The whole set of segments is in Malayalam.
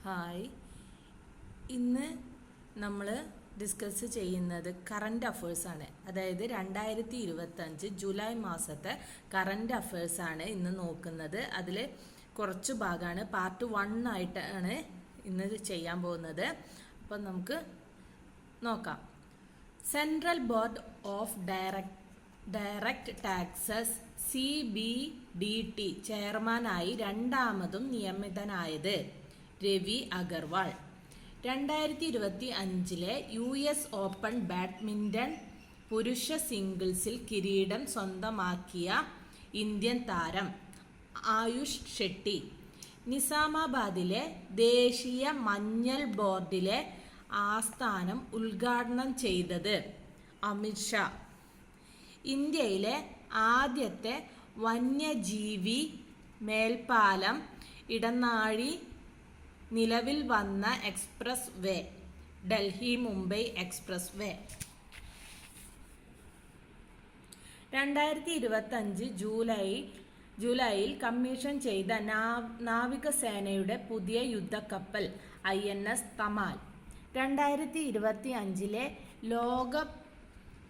ഹായ്, ഇന്ന് നമ്മൾ ഡിസ്കസ് ചെയ്യുന്നത് കറണ്ട് അഫേഴ്സാണ്. അതായത് 2025 ജൂലൈ മാസത്തെ കറണ്ട് അഫേഴ്സാണ് ഇന്ന് നോക്കുന്നത്. അതിൽ കുറച്ച് ഭാഗമാണ്, പാർട്ട് 1 ആയിട്ടാണ് ഇന്ന് ചെയ്യാൻ പോകുന്നത്. അപ്പം നമുക്ക് നോക്കാം. Central board of direct taxes CBDT ചെയർമാനായി രണ്ടാമതും നിയമിതനായത് Ravi Agarwal. 2025 US open badminton പുരുഷ സിംഗിൾസിൽ കിരീടം സ്വന്തമാക്കിയ ഇന്ത്യൻ താരം ആയുഷ് ഷെട്ടി. നിസാമാബാദിലെ ദേശീയ മഞ്ഞൾ ബോർഡിലെ ആസ്ഥാനം ഉദ്ഘാടനം ചെയ്തത് അമിത് ഷാ. ഇന്ത്യയിലെ ആദ്യത്തെ വന്യജീവി മേൽപ്പാലം ഇടനാഴി നിലവിൽ വന്ന എക്സ്പ്രസ് വേ ഡൽഹി മുംബൈ എക്സ്പ്രസ് വേ. 2025 ജൂലൈയിൽ കമ്മീഷൻ ചെയ്ത നാവികസേനയുടെ പുതിയ യുദ്ധക്കപ്പൽ INS തമാൽ. 2025 ലോക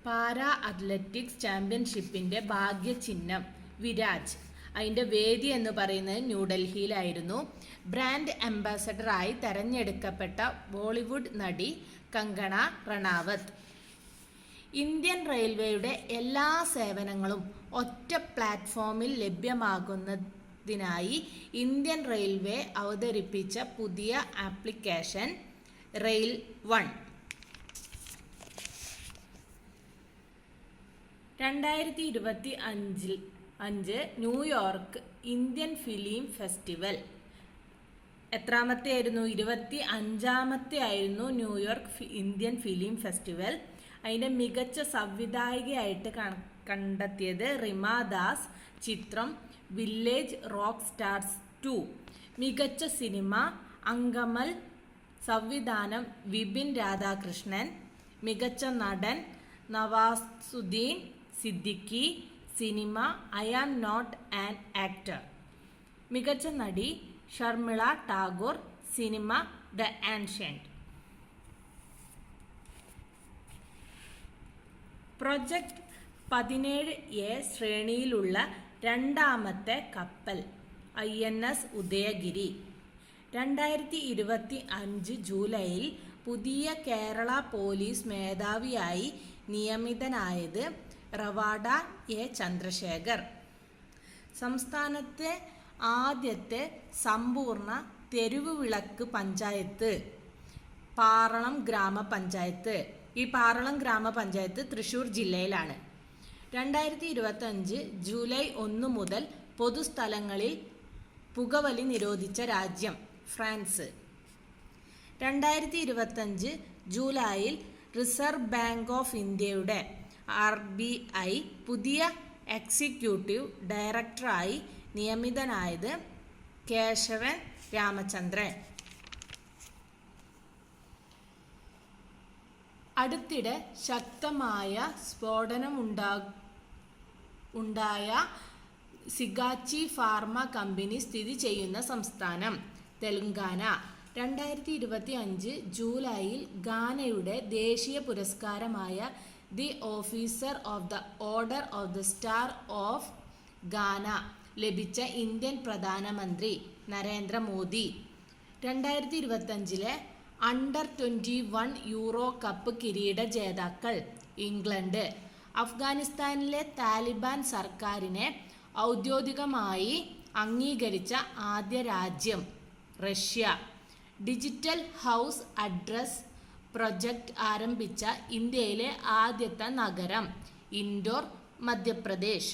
പാരാ അത്ലറ്റിക്സ് ചാമ്പ്യൻഷിപ്പിൻ്റെ ഭാഗ്യചിഹ്നം വിരാജ്. അതിൻ്റെ വേദി എന്ന് പറയുന്നത് ന്യൂഡൽഹിയിലായിരുന്നു. ബ്രാൻഡ് അംബാസഡറായി തെരഞ്ഞെടുക്കപ്പെട്ട ബോളിവുഡ് നടി കങ്കണ റണാവത്ത്. ഇന്ത്യൻ റെയിൽവേയുടെ എല്ലാ സേവനങ്ങളും ഒറ്റ പ്ലാറ്റ്ഫോമിൽ ലഭ്യമാകുന്നതിനായി ഇന്ത്യൻ റെയിൽവേ അവതരിപ്പിച്ച പുതിയ application rail one. 2025 New York Indian film festival. എത്രാമത്തെ ആയിരുന്നു? 25ാമത്തെ ആയിരുന്നു ന്യൂയോർക്ക് ഇന്ത്യൻ ഫിലിം ഫെസ്റ്റിവൽ. അതിൻ്റെ മികച്ച സംവിധായികയായിട്ട് കണ്ടെത്തിയത് റിമ ദാസ്. ചിത്രം വില്ലേജ് റോക്ക് സ്റ്റാർസ് 2. മികച്ച സിനിമ അങ്കമൽ. സംവിധാനം വിപിൻ രാധാകൃഷ്ണൻ. മികച്ച നടൻ Nawazuddin Siddiqui. Cinema I am not an actor. മികച്ച നടി Sharmila Tagore. Cinema the ancient. Project 17A ശ്രേണിയിലുള്ള രണ്ടാമത്തെ കപ്പൽ INS ഉദയഗിരി. 2025 ജൂലൈയിൽ പുതിയ കേരള പോലീസ് മേധാവിയായി നിയമിതനായത് റവാഡ A ചന്ദ്രശേഖർ. സംസ്ഥാനത്തെ ആദ്യത്തെ സമ്പൂർണ്ണ തെരുവ് വിളക്ക് പഞ്ചായത്ത് പാറളം ഗ്രാമപഞ്ചായത്ത്. ഈ പാറളം ഗ്രാമപഞ്ചായത്ത് തൃശ്ശൂർ ജില്ലയിലാണ്. 2025 ജൂലൈ 1 മുതൽ പൊതുസ്ഥലങ്ങളിൽ പുകവലി നിരോധിച്ച രാജ്യം ഫ്രാൻസ്. 2025 ജൂലൈയിൽ റിസർവ് ബാങ്ക് ഓഫ് ഇന്ത്യയുടെ RBI പുതിയ എക്സിക്യൂട്ടീവ് ഡയറക്ടറായി നിയമിതനായത് കേശവൻ രാമചന്ദ്രൻ. അടുത്തിടെ ശക്തമായ സ്ഫോടനമുണ്ടായ സിഗാച്ചി ഫാർമ കമ്പനി സ്ഥിതി ചെയ്യുന്ന സംസ്ഥാനം തെലങ്കാന. 2025 ജൂലൈയിൽ ഗാനയുടെ ദേശീയ പുരസ്കാരമായ the officer of the order of the star of Ghana ലഭിച്ച ഇന്ത്യൻ പ്രധാനമന്ത്രി നരേന്ദ്രമോദി. 2025 അണ്ടർ 21 യൂറോ കപ്പ് കിരീട ജേതാക്കൾ ഇംഗ്ലണ്ട്. അഫ്ഗാനിസ്ഥാനിലെ താലിബാൻ സർക്കാരിനെ ഔദ്യോഗികമായി അംഗീകരിച്ച ആദ്യ രാജ്യം Russia. Digital house address project ആരംഭിച്ച ഇന്ത്യയിലെ ആദ്യത്തെ നഗരം ഇൻഡോർ, മധ്യപ്രദേശ്.